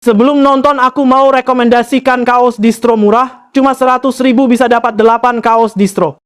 Sebelum nonton aku mau rekomendasikan kaos distro murah, cuma 100.000 bisa dapat 8 kaos distro.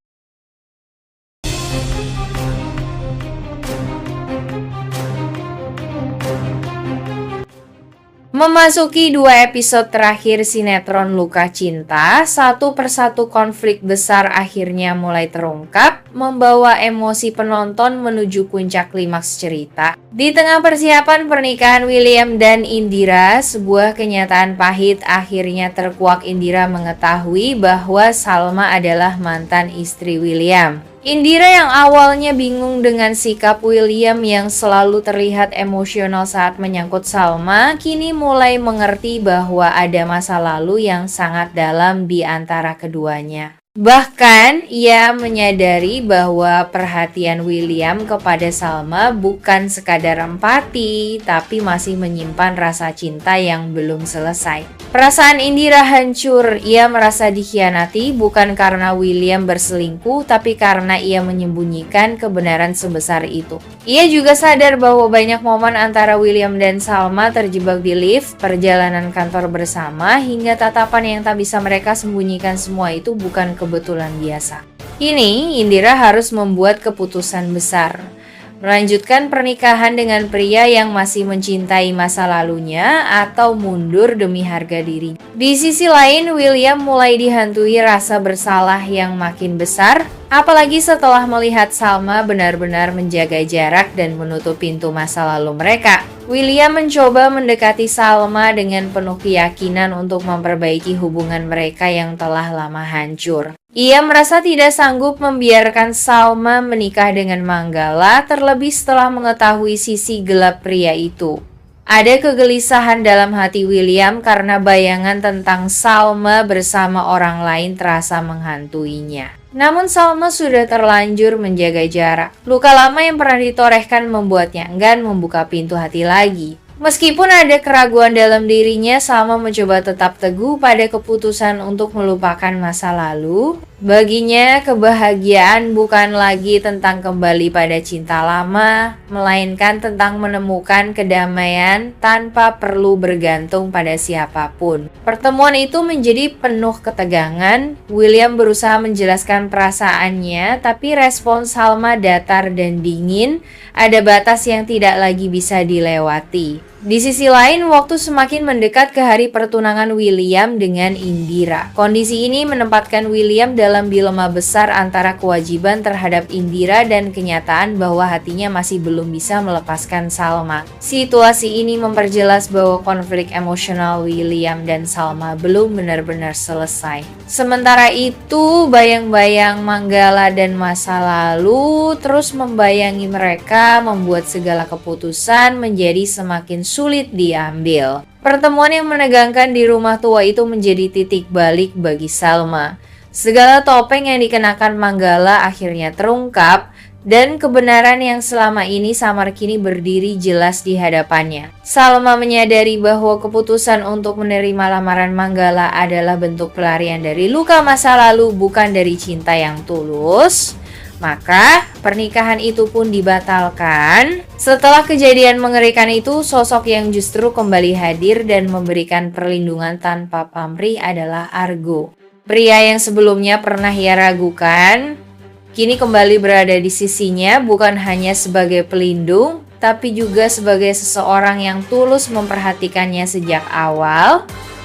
Memasuki 2 episode terakhir sinetron Luka Cinta, satu persatu konflik besar akhirnya mulai terungkap, membawa emosi penonton menuju puncak klimaks cerita. Di tengah persiapan pernikahan William dan Indira, sebuah kenyataan pahit akhirnya terkuak. Indira mengetahui bahwa Salma adalah mantan istri William. Indira yang awalnya bingung dengan sikap William yang selalu terlihat emosional saat menyangkut Salma, kini mulai mengerti bahwa ada masa lalu yang sangat dalam di antara keduanya. Bahkan, ia menyadari bahwa perhatian William kepada Salma bukan sekadar empati, tapi masih menyimpan rasa cinta yang belum selesai. Perasaan Indira hancur. Ia merasa dikhianati bukan karena William berselingkuh, tapi karena ia menyembunyikan kebenaran sebesar itu. Ia juga sadar bahwa banyak momen antara William dan Salma terjebak di lift, perjalanan kantor bersama, hingga tatapan yang tak bisa mereka sembunyikan. Semua itu bukan kebetulan biasa. Kini, Indira harus membuat keputusan besar. Melanjutkan pernikahan dengan pria yang masih mencintai masa lalunya atau mundur demi harga diri. Di sisi lain, William mulai dihantui rasa bersalah yang makin besar, apalagi setelah melihat Salma benar-benar menjaga jarak dan menutup pintu masa lalu mereka. William mencoba mendekati Salma dengan penuh keyakinan untuk memperbaiki hubungan mereka yang telah lama hancur. Ia merasa tidak sanggup membiarkan Salma menikah dengan Manggala, terlebih setelah mengetahui sisi gelap pria itu. Ada kegelisahan dalam hati William karena bayangan tentang Salma bersama orang lain terasa menghantuinya. Namun Salma sudah terlanjur menjaga jarak. Luka lama yang pernah ditorehkan membuatnya enggan membuka pintu hati lagi. Meskipun ada keraguan dalam dirinya, Salma mencoba tetap teguh pada keputusan untuk melupakan masa lalu. Baginya, kebahagiaan bukan lagi tentang kembali pada cinta lama, melainkan tentang menemukan kedamaian tanpa perlu bergantung pada siapapun. Pertemuan itu menjadi penuh ketegangan. William berusaha menjelaskan perasaannya, tapi respons Salma datar dan dingin. Ada batas yang tidak lagi bisa dilewati. Di sisi lain, waktu semakin mendekat ke hari pertunangan William dengan Indira. Kondisi ini menempatkan William dalam dilema besar antara kewajiban terhadap Indira dan kenyataan bahwa hatinya masih belum bisa melepaskan Salma. Situasi ini memperjelas bahwa konflik emosional William dan Salma belum benar-benar selesai. Sementara itu, bayang-bayang Manggala dan masa lalu terus membayangi mereka, membuat segala keputusan menjadi semakin sulit diambil. Pertemuan yang menegangkan di rumah tua itu menjadi titik balik bagi Salma. Segala topeng yang dikenakan Manggala akhirnya terungkap, dan kebenaran yang selama ini samar kini berdiri jelas di hadapannya. Salma menyadari bahwa keputusan untuk menerima lamaran Manggala adalah bentuk pelarian dari luka masa lalu, bukan dari cinta yang tulus. Maka pernikahan itu pun dibatalkan. Setelah kejadian mengerikan itu, sosok yang justru kembali hadir dan memberikan perlindungan tanpa pamrih adalah Argo. Pria yang sebelumnya pernah ia ragukan, kini kembali berada di sisinya, bukan hanya sebagai pelindung, tapi juga sebagai seseorang yang tulus memperhatikannya sejak awal.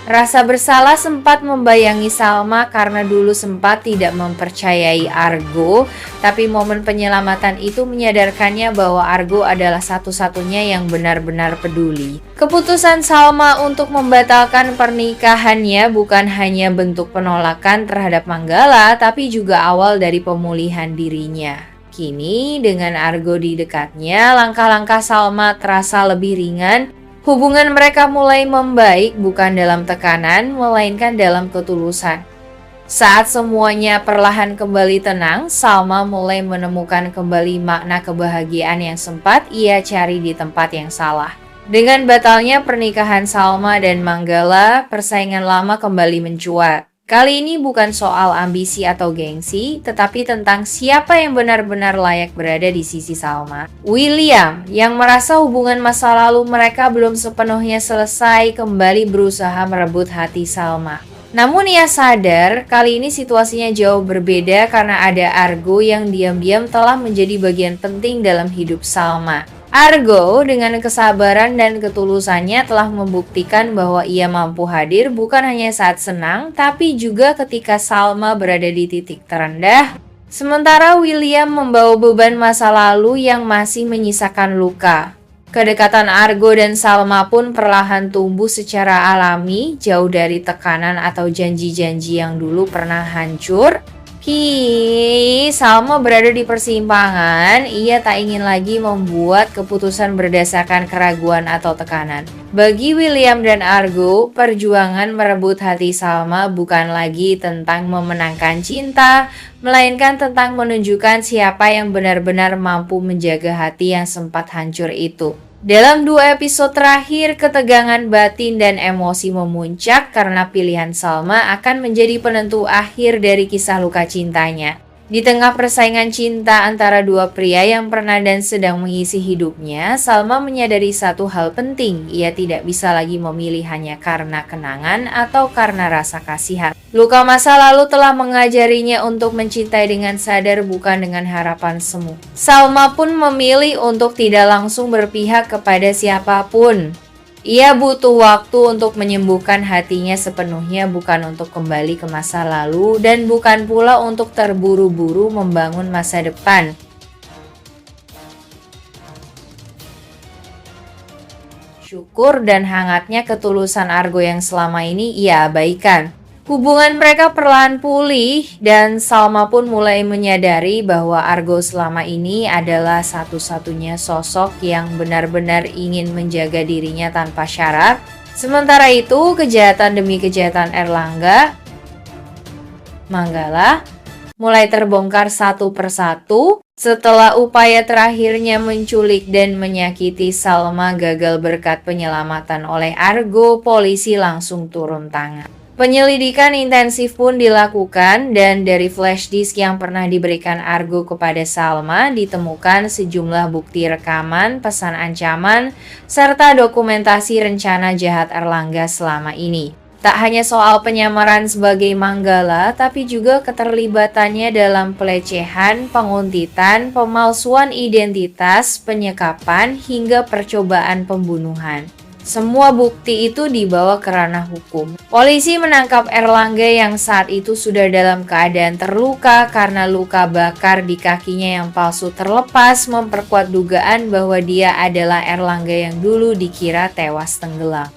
Rasa bersalah sempat membayangi Salma karena dulu sempat tidak mempercayai Argo, tapi momen penyelamatan itu menyadarkannya bahwa Argo adalah satu-satunya yang benar-benar peduli. Keputusan Salma untuk membatalkan pernikahannya bukan hanya bentuk penolakan terhadap Manggala, tapi juga awal dari pemulihan dirinya. Kini, dengan Argo di dekatnya, langkah-langkah Salma terasa lebih ringan. Hubungan mereka mulai membaik bukan dalam tekanan, melainkan dalam ketulusan. Saat semuanya perlahan kembali tenang, Salma mulai menemukan kembali makna kebahagiaan yang sempat ia cari di tempat yang salah. Dengan batalnya pernikahan Salma dan Manggala, persaingan lama kembali mencuat. Kali ini bukan soal ambisi atau gengsi, tetapi tentang siapa yang benar-benar layak berada di sisi Salma. William, yang merasa hubungan masa lalu mereka belum sepenuhnya selesai, kembali berusaha merebut hati Salma. Namun ia sadar, kali ini situasinya jauh berbeda karena ada Argo yang diam-diam telah menjadi bagian penting dalam hidup Salma. Argo dengan kesabaran dan ketulusannya telah membuktikan bahwa ia mampu hadir bukan hanya saat senang, tapi juga ketika Salma berada di titik terendah. Sementara William membawa beban masa lalu yang masih menyisakan luka. Kedekatan Argo dan Salma pun perlahan tumbuh secara alami, jauh dari tekanan atau janji-janji yang dulu pernah hancur. Salma berada di persimpangan. Ia tak ingin lagi membuat keputusan berdasarkan keraguan atau tekanan. Bagi William dan Argo, perjuangan merebut hati Salma bukan lagi tentang memenangkan cinta, melainkan tentang menunjukkan siapa yang benar-benar mampu menjaga hati yang sempat hancur itu. Dalam 2 episode terakhir, ketegangan batin dan emosi memuncak karena pilihan Salma akan menjadi penentu akhir dari kisah luka cintanya. Di tengah persaingan cinta antara dua pria yang pernah dan sedang mengisi hidupnya, Salma menyadari satu hal penting. Ia tidak bisa lagi memilih hanya karena kenangan atau karena rasa kasihan. Luka masa lalu telah mengajarinya untuk mencintai dengan sadar, bukan dengan harapan semu. Salma pun memilih untuk tidak langsung berpihak kepada siapapun. Ia butuh waktu untuk menyembuhkan hatinya sepenuhnya, bukan untuk kembali ke masa lalu dan bukan pula untuk terburu-buru membangun masa depan. Syukur dan hangatnya ketulusan Argo yang selama ini ia abaikan. Hubungan mereka perlahan pulih dan Salma pun mulai menyadari bahwa Argo selama ini adalah satu-satunya sosok yang benar-benar ingin menjaga dirinya tanpa syarat. Sementara itu, kejahatan demi kejahatan Erlangga Manggala mulai terbongkar satu persatu. Setelah upaya terakhirnya menculik dan menyakiti Salma gagal berkat penyelamatan oleh Argo, polisi langsung turun tangan. Penyelidikan intensif pun dilakukan dan dari flash disk yang pernah diberikan Argo kepada Salma ditemukan sejumlah bukti rekaman, pesan ancaman, serta dokumentasi rencana jahat Erlangga selama ini. Tak hanya soal penyamaran sebagai Manggala, tapi juga keterlibatannya dalam pelecehan, penguntitan, pemalsuan identitas, penyekapan, hingga percobaan pembunuhan. Semua bukti itu dibawa ke ranah hukum. Polisi menangkap Erlangga yang saat itu sudah dalam keadaan terluka karena luka bakar di kakinya yang palsu terlepas memperkuat dugaan bahwa dia adalah Erlangga yang dulu dikira tewas tenggelam.